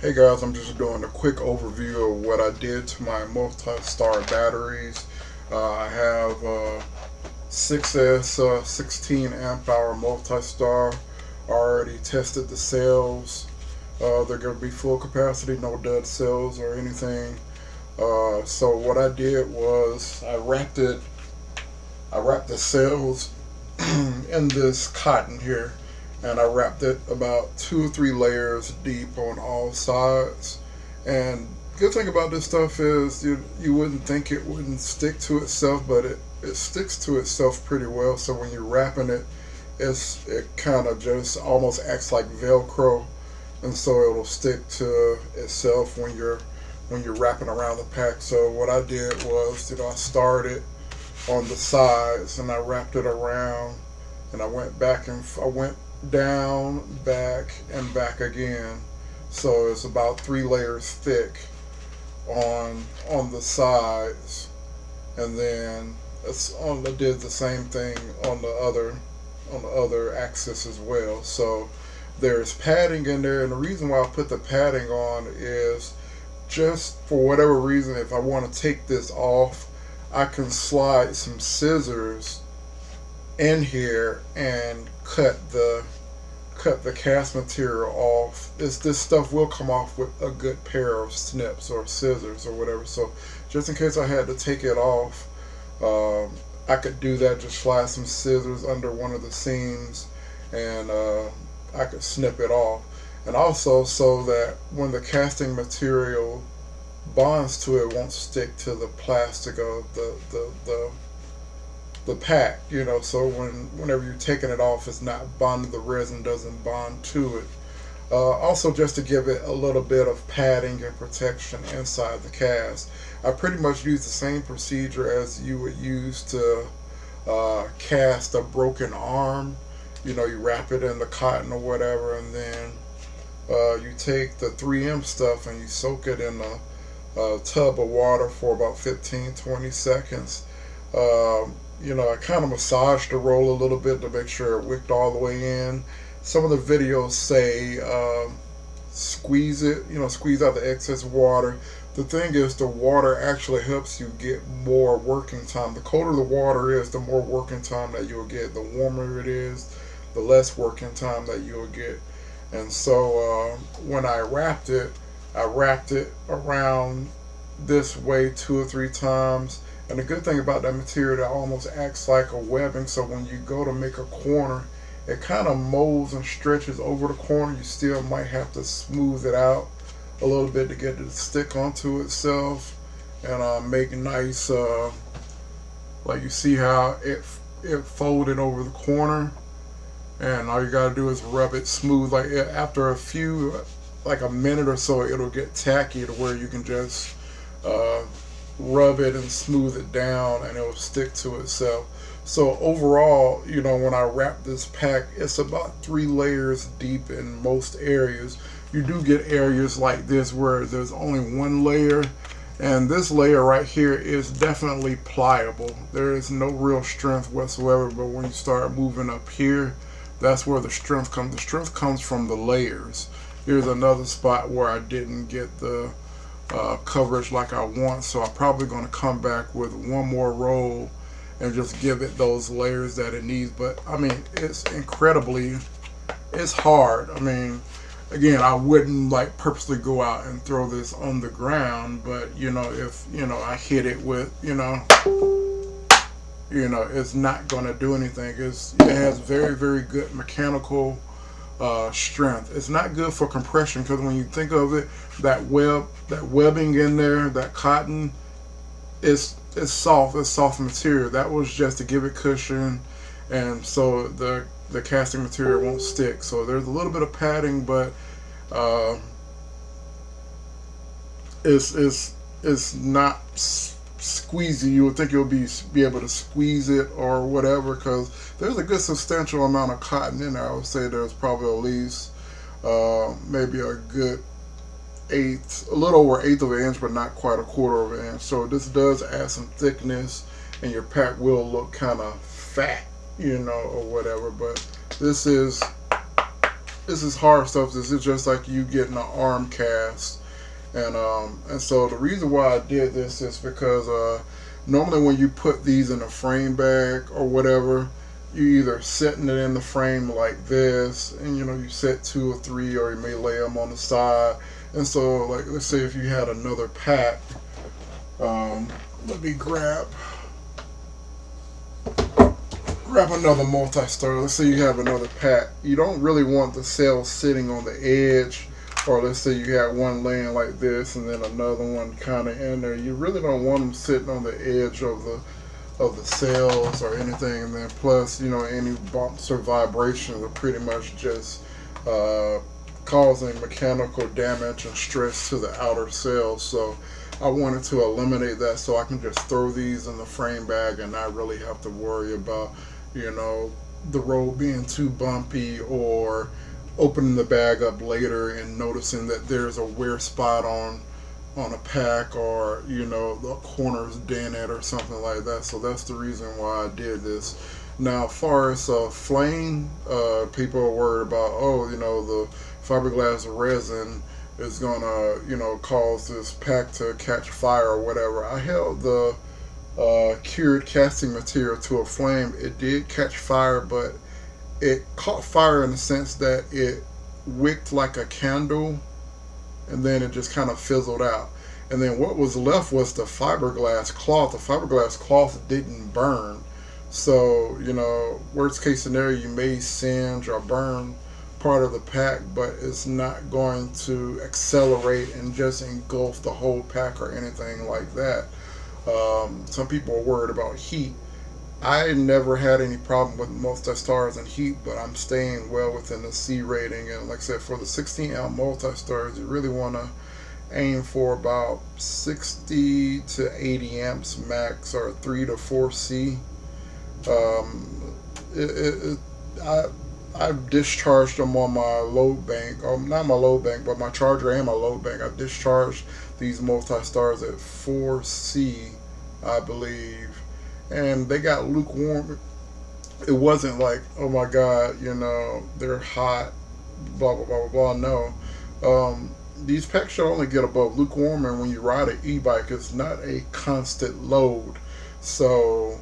Hey guys, I'm just doing a quick overview of what I did to my multi-star batteries. I have 6S 16 amp hour multi-star. I already tested the cells. They're going to be full capacity, no dud cells or anything. So what I did was I wrapped the cells in this cotton here, and I wrapped it about 2 or 3 layers deep on all sides. And good thing about this stuff is you wouldn't think it wouldn't stick to itself, but it sticks to itself pretty well. So when you're wrapping it, it kind of just almost acts like Velcro, and so it'll stick to itself when you're wrapping around the pack. So what I did was, I started on the sides and I wrapped it around, and I went down, back, and back again. So it's about 3 layers thick on the sides, and then I did the same thing on the other axis as well. So there's padding in there, and the reason why I put the padding on is just for whatever reason, if I want to take this off, I can slide some scissors in here and cut the cast material off. This stuff will come off with a good pair of snips or scissors or whatever. So just in case I had to take it off, I could do that. Just slide some scissors under one of the seams, and I could snip it off. And also so that when the casting material bonds to it, won't stick to the plastic of the pack, so whenever you're taking it off, it's not bonded, the resin doesn't bond to it. Also, just to give it a little bit of padding and protection inside the cast, I pretty much use the same procedure as you would use to cast a broken arm. You wrap it in the cotton or whatever, and then you take the 3M stuff and you soak it in a tub of water for about 15-20 seconds. I kind of massaged the roll a little bit to make sure it wicked all the way in. Some of the videos say squeeze it, squeeze out the excess water. The thing is, the water actually helps you get more working time. The colder the water is, the more working time that you'll get. The warmer it is, the less working time that you'll get. And so when I wrapped it around this way 2 or 3 times. And the good thing about that material, that almost acts like a webbing. So when you go to make a corner, it kind of molds and stretches over the corner. You still might have to smooth it out a little bit to get it to stick onto itself and make nice, like you see how it folded over the corner. And all you gotta do is rub it smooth. Like after like a minute or so, it'll get tacky to where you can just rub it and smooth it down, and it'll stick to itself. So overall, when I wrap this pack, it's about 3 layers deep in most areas. You do get areas like this where there's only 1 layer, and this layer right here is definitely pliable. There is no real strength whatsoever, but when you start moving up here, that's where the strength comes. The strength comes from the layers. Here's another spot where I didn't get the coverage like I want, so I'm probably going to come back with one more roll and just give it those layers that it needs. But I mean, it's hard. I mean, again, I wouldn't like purposely go out and throw this on the ground, but if I hit it with it's not going to do anything. It has very, very good mechanical strength. It's not good for compression, because when you think of it, that webbing in there, that cotton, it's soft. It's soft material. That was just to give it cushion, and so the casting material won't stick. So there's a little bit of padding, but it's not squeezy. You would think you'll be able to squeeze it or whatever, because there's a good substantial amount of cotton in there. I would say there's probably at least maybe a good a little over 1/8 of an inch, but not quite 1/4 of an inch. So this does add some thickness, and your pack will look kind of fat, or whatever. But this is this is hard stuff. This is just like you getting an arm cast. And so the reason why I did this is because normally when you put these in a frame bag or whatever, you either setting it in the frame like this, and you know you set two or three, or you may lay them on the side. And so, like, let's say if you had another pack, let me grab another multi-star. Let's say you have another pack. You don't really want the cell sitting on the edge, or let's say you have one laying like this and then another one kind of in there. You really don't want them sitting on the edge of the cells or anything. And then plus, you know, any bumps or vibrations are pretty much just causing mechanical damage and stress to the outer cells. So I wanted to eliminate that, so I can just throw these in the frame bag and not really have to worry about, you know, the road being too bumpy, or opening the bag up later and noticing that there's a wear spot on a pack, or you know the corner's dented or something like that. So that's the reason why I did this. Now, as far as flame, people are worried about, oh, you know, the fiberglass resin is gonna, you know, cause this pack to catch fire or whatever. I held the cured casting material to a flame. It did catch fire, but it caught fire in the sense that it wicked like a candle, and then it just kind of fizzled out. And then what was left was the fiberglass cloth. The fiberglass cloth didn't burn. So, you know, worst case scenario, you may singe or burn part of the pack, but it's not going to accelerate and just engulf the whole pack or anything like that. Some people are worried about heat. I never had any problem with multi-stars and heat, but I'm staying well within the C rating. And like I said, for the 16 amp multi-stars, you really want to aim for about 60 to 80 amps max, or 3 to 4 C. I've discharged them on my load bank, or not my load bank, but my charger and my load bank. I discharged these multi-stars at 4C, I believe, and they got lukewarm. It wasn't like, oh my god, you know, they're hot, blah blah blah blah blah. No, these packs should only get above lukewarm, and when you ride an e-bike, it's not a constant load. So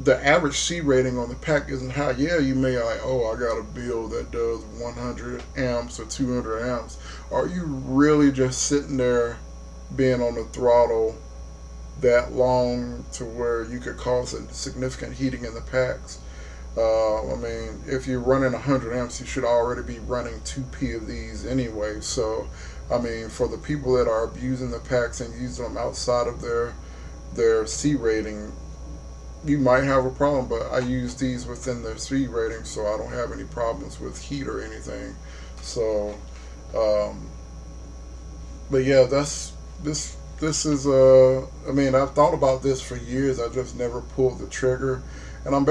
the average C rating on the pack isn't high. Yeah, you may like, oh, I got a build that does 100 amps or 200 amps. Are you really just sitting there being on the throttle that long to where you could cause a significant heating in the packs? I mean, if you're running 100 amps, you should already be running 2P of these anyway. So, I mean, for the people that are abusing the packs and using them outside of their C rating, you might have a problem, but I use these within their C rating, so I don't have any problems with heat or anything. So, but yeah, this is I mean, I've thought about this for years. I just never pulled the trigger, and I'm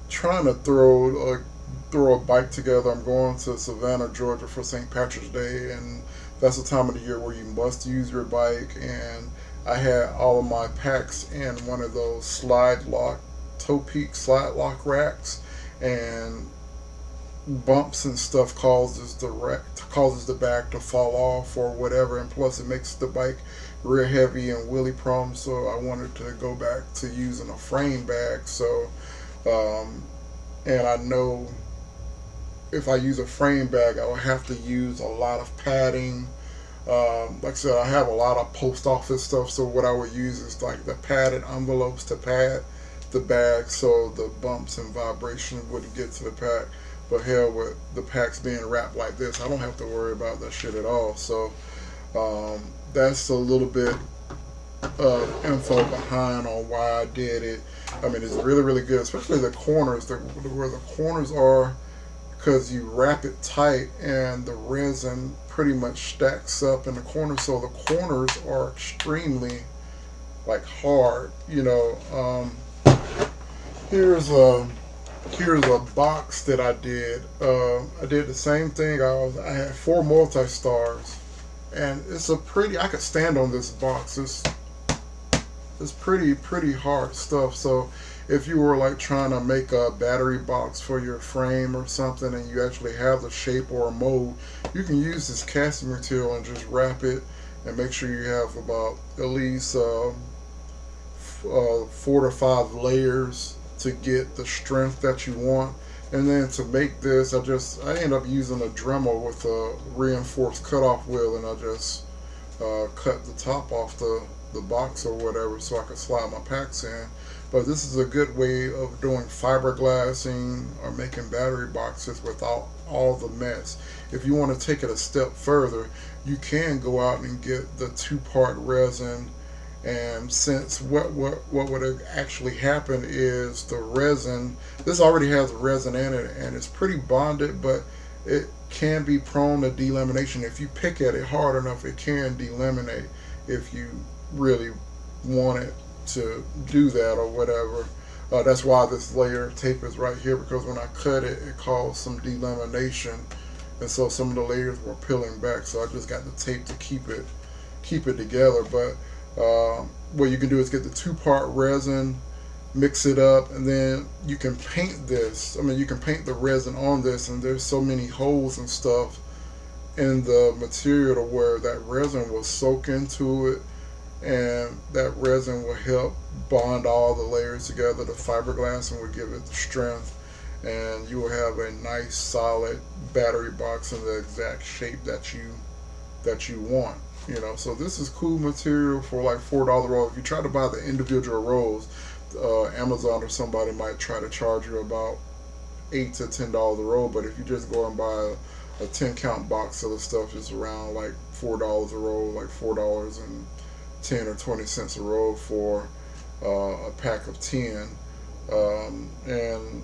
trying to throw a bike together. I'm going to Savannah, Georgia for St. Patrick's Day, and that's the time of the year where you must use your bike. And I had all of my packs in one of those toe peak slide lock racks, and bumps and stuff causes the back to fall off or whatever, and plus it makes the bike real heavy and wheelie prone. So I wanted to go back to using a frame bag. So and I know if I use a frame bag, I will have to use a lot of padding. Like I said, I have a lot of post office stuff, so what I would use is like the padded envelopes to pad the bag so the bumps and vibration wouldn't get to the pack. But hell, with the packs being wrapped like this, I don't have to worry about that shit at all. So that's a little bit of info behind on why I did it. I mean, it's really, really good, especially the corners, where the corners are, because you wrap it tight and the resin pretty much stacks up in the corners, so the corners are extremely like hard, you know. Here's a box that I did. I did the same thing. I had 4 multi-stars, and it's I could stand on this box. It's pretty hard stuff. So if you were like trying to make a battery box for your frame or something and you actually have the shape or a mold, you can use this casting material and just wrap it and make sure you have about at least 4 to 5 layers to get the strength that you want. And then to make this, I end up using a Dremel with a reinforced cutoff wheel, and I just cut the top off the box or whatever so I could slide my packs in. But this is a good way of doing fiberglassing or making battery boxes without all the mess. If you want to take it a step further, you can go out and get the two-part resin. And since what would actually happen is the resin, this already has resin in it and it's pretty bonded, but it can be prone to delamination. If you pick at it hard enough, it can delaminate if you really want it to do that or whatever. That's why this layer of tape is right here, because when I cut it, it caused some delamination, and so some of the layers were peeling back. So I just got the tape to keep it together. But what you can do is get the two-part resin, mix it up, and then you can paint this. I mean, you can paint the resin on this, and there's so many holes and stuff in the material to where that resin will soak into it, and that resin will help bond all the layers together. The fiberglass and will give it the strength, and you will have a nice solid battery box in the exact shape that you want. So this is cool material for like $4 roll. If you try to buy the individual rolls, Amazon or somebody might try to charge you about $8 to $10 a roll. But if you just go and buy a 10 count box of the stuff, it's around like $4 a roll, like $4.10 or 20 cents a roll for a pack of 10. And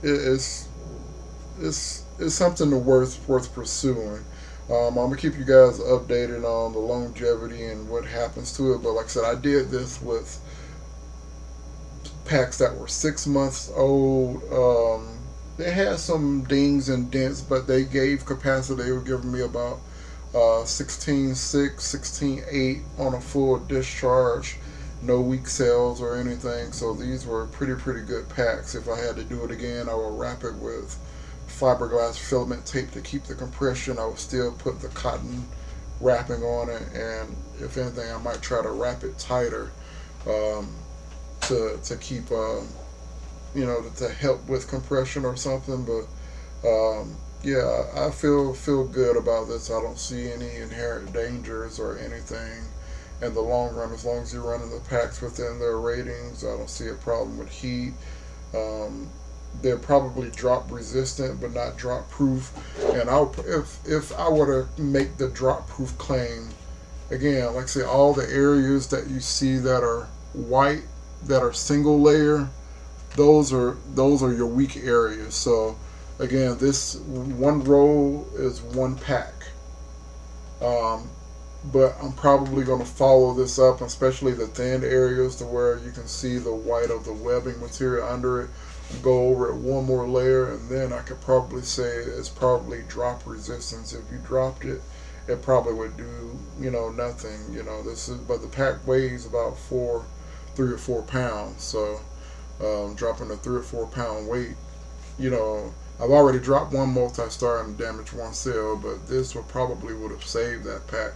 it's something worth pursuing. I'm gonna keep you guys updated on the longevity and what happens to it. But like I said, I did this with packs that were 6 months old. They had some dings and dents, but they gave capacity. They were giving me about 16.6, 16.8 on a full discharge. No weak cells or anything. So these were pretty good packs. If I had to do it again, I would wrap it with fiberglass filament tape to keep the compression. I would still put the cotton wrapping on it, and if anything, I might try to wrap it tighter to keep to help with compression or something. But yeah, I feel good about this. I don't see any inherent dangers or anything in the long run. As long as you're running the packs within their ratings, I don't see a problem with heat. They're probably drop resistant, but not drop proof. And if I were to make the drop proof claim, again, like I say, all the areas that you see that are white, that are single layer, those are your weak areas. So again, this one roll is one pack. But I'm probably going to follow this up, especially the thin areas to where you can see the white of the webbing material under it. Go over it one more layer, and then I could probably say it's probably drop resistance. If you dropped it, it probably would do nothing. But the pack weighs about 3 or 4 pounds. So dropping a 3 or 4 pound weight, I've already dropped one multi-star and damaged one cell, but this would have saved that pack.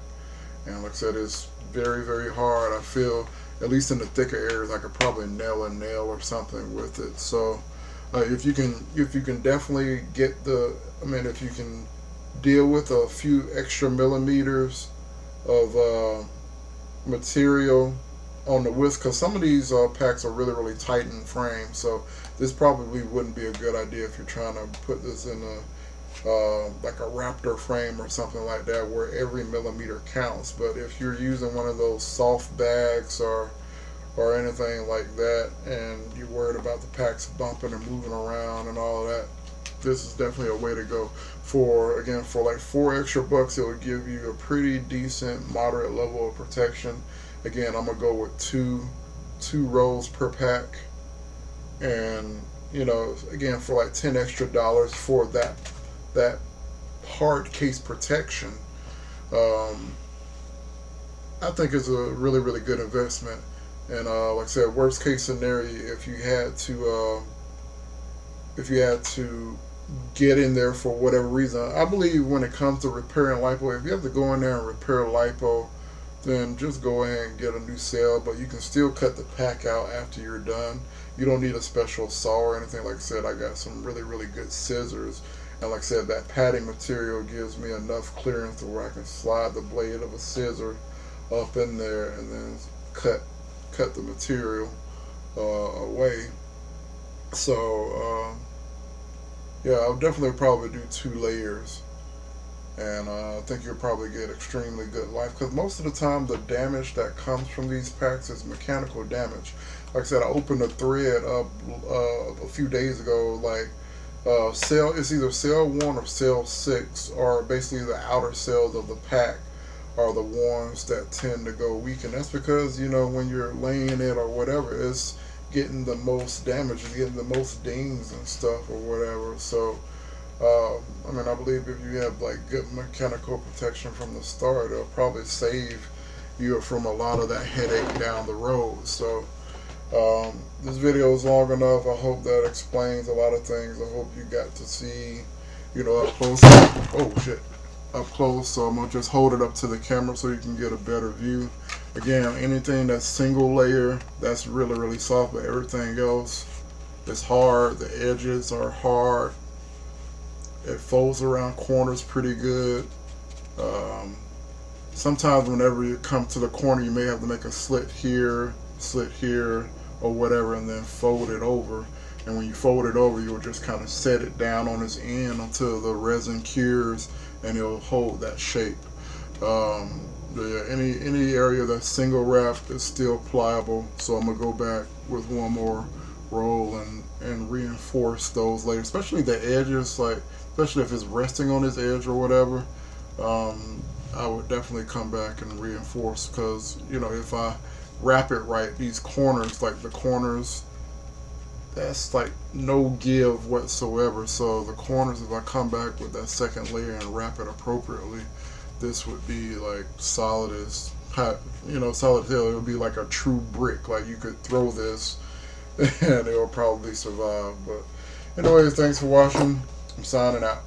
And like I said, it's very hard. I feel, at least in the thicker areas, I could probably nail a nail or something with it. So if you can definitely if you can deal with a few extra millimeters of material on the width, because some of these packs are really tight in frame. So this probably wouldn't be a good idea if you're trying to put this in like a Raptor frame or something like that, where every millimeter counts. But if you're using one of those soft bags or anything like that, and you're worried about the packs bumping and moving around and all of that, this is definitely a way to go. For like $4 extra, it would give you a pretty decent, moderate level of protection. Again, I'm gonna go with two rolls per pack, and again, for like $10 extra for that hard case protection, I think is a really good investment. And like I said, worst case scenario, if you had to get in there for whatever reason, I believe when it comes to repairing lipo, if you have to go in there and repair lipo, then just go ahead and get a new cell. But you can still cut the pack out after you're done. You don't need a special saw or anything. Like I said, I got some really really good scissors, and like I said, that padding material gives me enough clearance to where I can slide the blade of a scissor up in there and then cut the material away. So yeah, I'll definitely probably do 2 layers, and I think you'll probably get extremely good life because most of the time the damage that comes from these packs is mechanical damage. Like I said, I opened a thread up a few days ago. Like cell, it's either cell 1 or cell 6, or basically the outer cells of the pack are the ones that tend to go weak, and that's because when you're laying it or whatever, it's getting the most damage, it's getting the most dings and stuff or whatever. So I mean, I believe if you have like good mechanical protection from the start, it'll probably save you from a lot of that headache down the road. So this video is long enough. I hope that explains a lot of things. I hope you got to see, up close. Oh shit, up close. So I'm gonna just hold it up to the camera so you can get a better view. Again, anything that's single layer, that's really really soft, but everything else is hard. The edges are hard. It folds around corners pretty good. Um, Sometimes whenever you come to the corner, you may have to make a slit here, or whatever, and then fold it over. And when you fold it over, you'll just kind of set it down on its end until the resin cures, and it'll hold that shape. Any area that's single wrapped is still pliable, so I'm gonna go back with one more roll and reinforce those layers, especially the edges, like especially if it's resting on this edge or whatever. I would definitely come back and reinforce, because if I wrap it right, these corners, like the corners, that's like no give whatsoever. So the corners, if I come back with that second layer and wrap it appropriately, this would be like solid as solid as hell. It would be like a true brick. Like you could throw this and it will probably survive. But anyways, thanks for watching. I'm signing out.